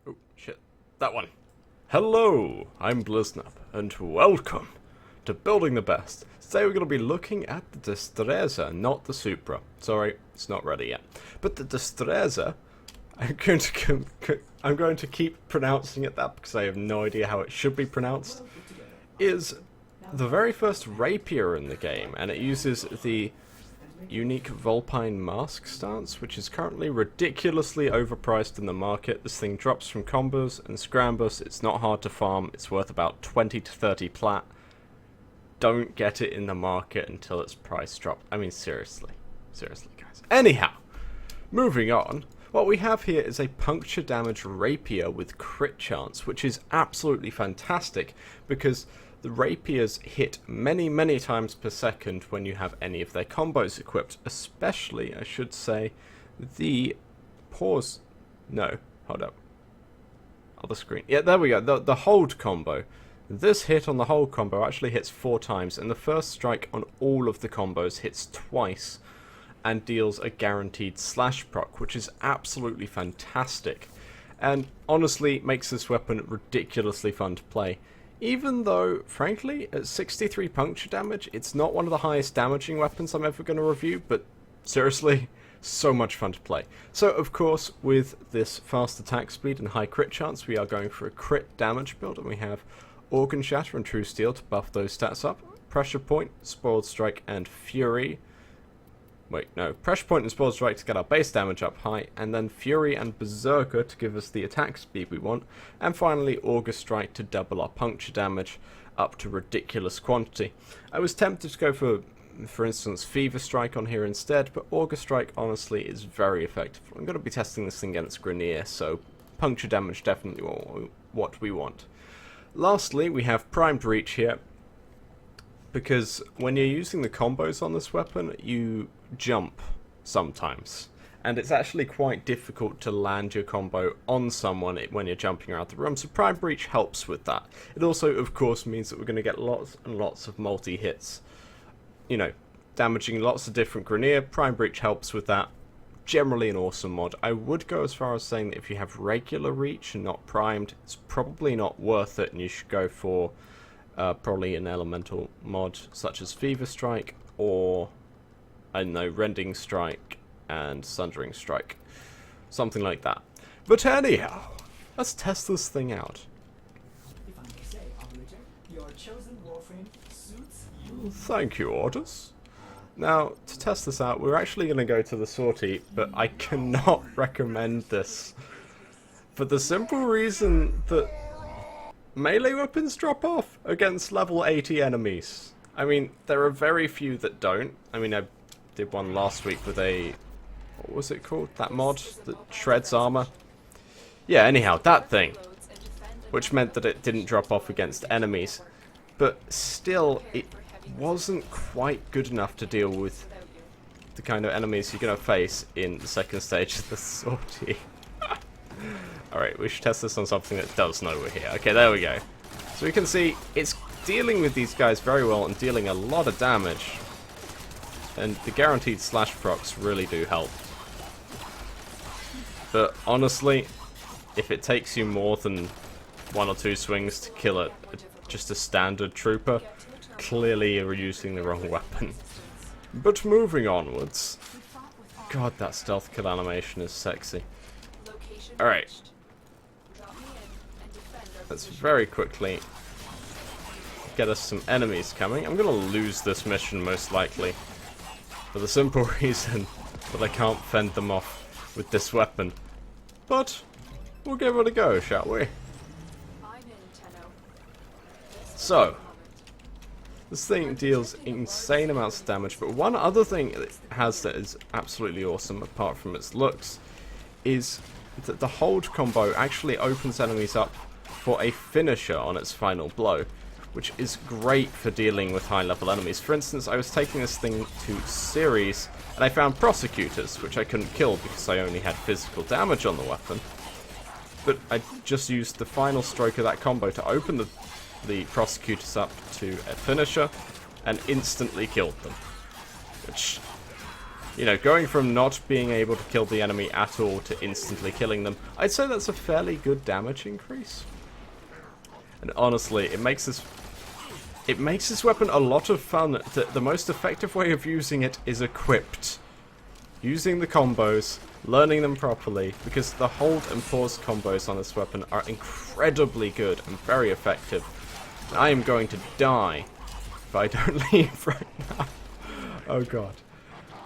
Oh, shit. That one. Hello, I'm Bliznub, and welcome to Building the Best. Today we're going to be looking at the Destreza, not the Supra. Sorry, it's not ready yet. But the Destreza, I'm going to keep pronouncing it that because I have no idea how it should be pronounced, is the very first rapier in the game, and it uses the unique Vulpine mask stance, which is currently ridiculously overpriced in the market. This thing drops from combos and scrambus. It's not hard to farm. It's worth about 20 to 30 plat. Don't get it in the market until its price dropped. I mean, seriously. Seriously, guys. Anyhow, moving on. What we have here is a puncture damage rapier with crit chance, which is absolutely fantastic because the rapiers hit many, many times per second when you have any of their combos equipped, especially, I should say, the pause. No, hold up. Other screen. Yeah, there we go. The hold combo. This hit on the hold combo actually hits 4 times, and the first strike on all of the combos hits twice and deals a guaranteed slash proc, which is absolutely fantastic. And honestly, makes this weapon ridiculously fun to play. Even though, frankly, at 63 puncture damage, it's not one of the highest damaging weapons I'm ever going to review, but seriously, so much fun to play. So, of course, with this fast attack speed and high crit chance, we are going for a crit damage build, and we have Organ Shatter and True Steel to buff those stats up, Pressure Point, Spoiled Strike, and Fury. Wait, no, Pressure Point and Spoiled Strike to get our base damage up high, and then Fury and Berserker to give us the attack speed we want, and finally Auger Strike to double our puncture damage up to ridiculous quantity. I was tempted to go for instance, Fever Strike on here instead, but Auger Strike honestly is very effective. I'm going to be testing this thing against Grenier, so puncture damage definitely what we want. Lastly, we have Primed Reach here, because when you're using the combos on this weapon, you jump sometimes. And it's actually quite difficult to land your combo on someone when you're jumping around the room, so Prime Breach helps with that. It also, of course, means that we're going to get lots and lots of multi-hits. You know, damaging lots of different Grenier. Prime Breach helps with that. Generally an awesome mod. I would go as far as saying that if you have regular reach and not primed, it's probably not worth it, and you should go for probably an elemental mod such as Fever Strike or, I don't know, Rending Strike and Sundering Strike. Something like that. But anyhow, let's test this thing out. If I may say, operator, your chosen Warframe suits you. Thank you, Orders. Now, to test this out, we're actually going to go to the sortie, but I cannot recommend this. For the simple reason that melee weapons drop off against level 80 enemies. I mean, there are very few that don't. I mean, I did one last week with a... what was it called? That mod that shreds armor? Yeah, anyhow, that thing. Which meant that it didn't drop off against enemies. But still, it wasn't quite good enough to deal with the kind of enemies you're going to face in the second stage of the sortie. Alright, we should test this on something that does know we're here. Okay, there we go. So we can see it's dealing with these guys very well and dealing a lot of damage. And the guaranteed slash procs really do help. But honestly, if it takes you more than 1 or 2 swings to kill just a standard trooper, clearly you're using the wrong weapon. But moving onwards. God, that stealth kill animation is sexy. Alright. Let's very quickly get us some enemies coming. I'm going to lose this mission most likely. For the simple reason that I can't fend them off with this weapon. But we'll give it a go, shall we? So, this thing deals insane amounts of damage, but one other thing it has that is absolutely awesome, apart from its looks, is that the hold combo actually opens enemies up for a finisher on its final blow, which is great for dealing with high-level enemies. For instance, I was taking this thing to series, and I found prosecutors, which I couldn't kill because I only had physical damage on the weapon. But I just used the final stroke of that combo to open the prosecutors up to a finisher, and instantly killed them. Which You know, going from not being able to kill the enemy at all to instantly killing them, I'd say that's a fairly good damage increase. And honestly, it makes this weapon a lot of fun. The most effective way of using it is equipped. Using the combos, learning them properly, because the hold and pause combos on this weapon are incredibly good and very effective. And I am going to die if I don't leave right now. Oh god.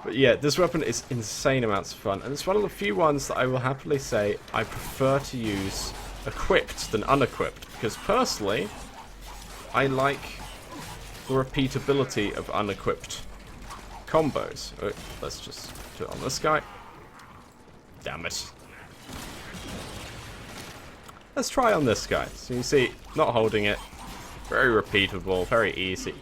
But yeah, this weapon is insane amounts of fun, and it's one of the few ones that I will happily say I prefer to use equipped than unequipped, because personally, I like the repeatability of unequipped combos. Let's just do it on this guy. Damn it. Let's try on this guy. So you see, not holding it, very repeatable, very easy.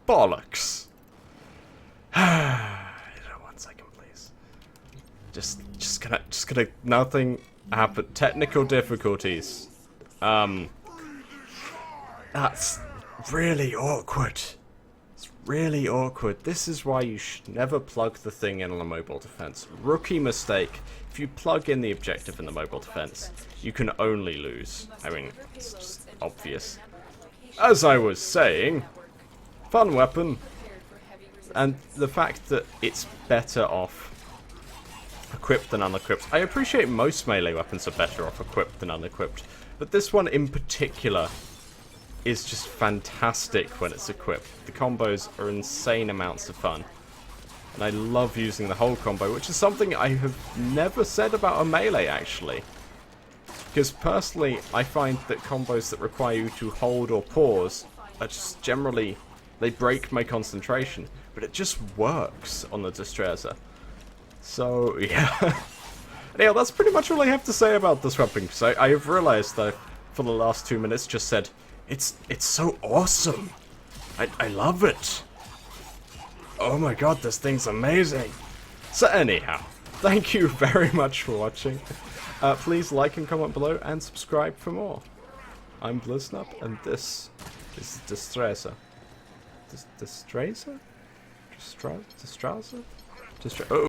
Bollocks. 1 second, please. Just gonna, nothing happen. Technical difficulties. That's really awkward. It's really awkward. This is why you should never plug the thing in on a mobile defense. Rookie mistake. If you plug in the objective in the mobile defense, you can only lose. I mean, it's just obvious. As I was saying, fun weapon. And the fact that it's better off equipped than unequipped. I appreciate most melee weapons are better off equipped than unequipped, but this one in particular is just fantastic when it's equipped. The combos are insane amounts of fun. And I love using the whole combo, which is something I have never said about a melee, actually. Because personally, I find that combos that require you to hold or pause are just generally, they break my concentration. But it just works on the Destreza. So, yeah. Anyhow, that's pretty much all I have to say about this weapon, because I have realized that for the last 2 minutes just said, it's so awesome. I love it. Oh my god, this thing's amazing. So anyhow, thank you very much for watching. Please like and comment below and subscribe for more. I'm Bliznub and this is Destreza. Destreza? Destreza? Oh.